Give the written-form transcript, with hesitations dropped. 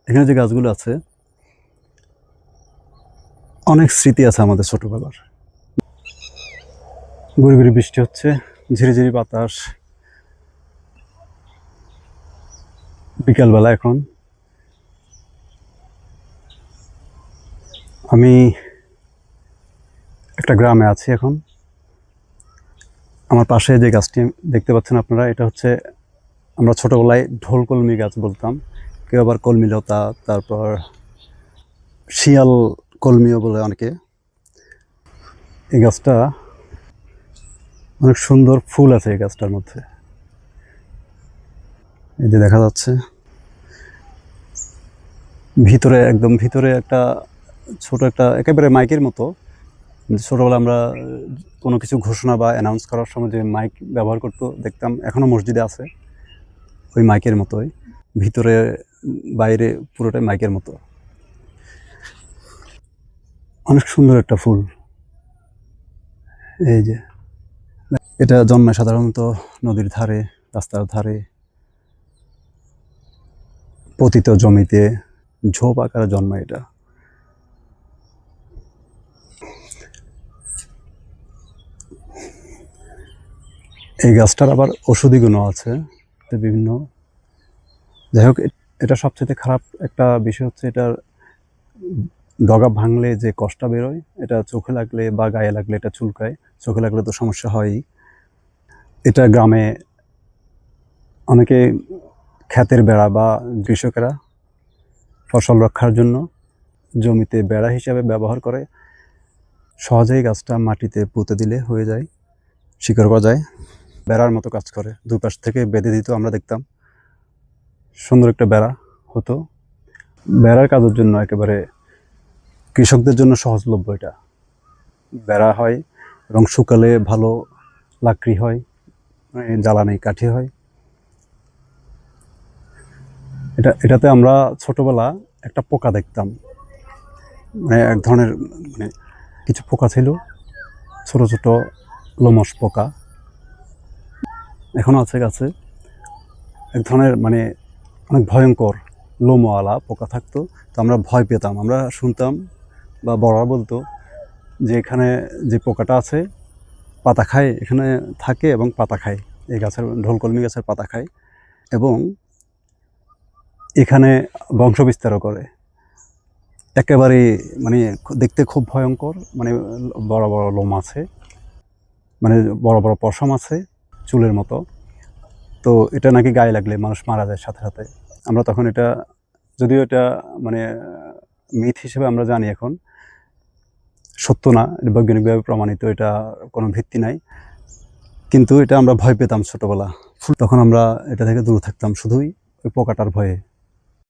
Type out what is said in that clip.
এখানে যে গাছগুলো আছে অনেক স্মৃতি আছে আমাদের ছোটবেলার। গুড়ি গুড়ি বৃষ্টি হচ্ছে, ঝিরিঝিরি বাতাস, বিকালবেলা এখন। আমি একটা গ্রামে আছি এখন। আমার পাশে যে গাছটি দেখতে পাচ্ছেন আপনারা, এটা হচ্ছে আমরা ছোটবেলায় ঢোল কলমি গাছ বলতাম, কেউ আবার কলমি লতা, তারপর শিয়াল কলমিও বলে অনেকে। এই গাছটা অনেক সুন্দর ফুল আছে এই গাছটার মধ্যে, এই যে দেখা যাচ্ছে। ভিতরে একদম ভিতরে একটা ছোট একটা একেবারে মাইকের মতো। ছোটবেলা আমরা কোনো কিছু ঘোষণা বা অ্যানাউন্স করার সময় যে মাইক ব্যবহার করতো দেখতাম, এখনো মসজিদে আছে ওই মাইকের মতোই। ভিতরে বাইরে পুরোটাই মাইকের মতো। অনেক সুন্দর একটা ফুল। এই যে এটা জন্মায় সাধারণত নদীর ধারে, রাস্তার ধারে, পতিত জমিতে ঝোপ আকারে জন্মায় এটা। এই গাছটার আবার ঔষধি গুণও আছে বিভিন্ন। যাই হোক, এটা সবচেয়ে খারাপ একটা বিষয় হচ্ছে এটার ডগা ভাঙলে যে কষ্টটা বেরোয়, এটা চোখে লাগলে বা গায়ে লাগলে এটা চুলকায়। চোখে লাগলে তো সমস্যা হয়ই। এটা গ্রামে অনেকে ক্ষেতের বেড়া বা কৃষকেরা ফসল রক্ষার জন্য জমিতে বেড়া হিসাবে ব্যবহার করে। সহজেই গাছটা মাটিতে পুঁতে দিলে হয়ে যায়, শিকড় গজায়, বেড়ার মতো কাজ করে। দুই পাশ থেকে বেঁধে দিত, আমরা দেখতাম সুন্দর একটা বেড়া হতো। বেড়ার কাজের জন্য একেবারে কৃষকদের জন্য সহজলভ্য এটা। বেড়া হয় এবং শুকালে ভালো লাকড়ি হয়, জ্বালানি কাঠি হয়। এটাতে আমরা ছোটবেলা একটা পোকা দেখতাম, মানে এক ধরনের মানে কিছু পোকা ছিল, ছোট ছোট লোমশ পোকা, এখনো আছে গাছে। এক ধরনের মানে অনেক ভয়ঙ্কর লোমওয়ালা পোকা থাকতো। তো আমরা ভয় পেতাম, আমরা শুনতাম বা বড়রা বলতো যে এখানে যে পোকাটা আছে পাতা খায়, এখানে থাকে এবং পাতা খায়, এই গাছের ঢোলকলমি গাছের পাতা খায় এবং এখানে বংশ বিস্তারও করে। একেবারে মানে দেখতে খুব ভয়ঙ্কর, মানে বড় বড় লোম আছে, মানে বড় বড় পশম আছে চুলের মতো। তো এটা নাকি গায়ে লাগলে মানুষ মারা যায় সাথে সাথে। আমরা তখন এটা, যদিও এটা মানে মিথ হিসেবে আমরা জানি এখন, সত্য না, বৈজ্ঞানিকভাবে প্রমাণিত, এটা কোনো ভিত্তি নাই, কিন্তু এটা আমরা ভয় পেতাম ছোটবেলা। তখন আমরা এটা থেকে দূরে থাকতাম শুধুই ওই পোকাটার ভয়ে।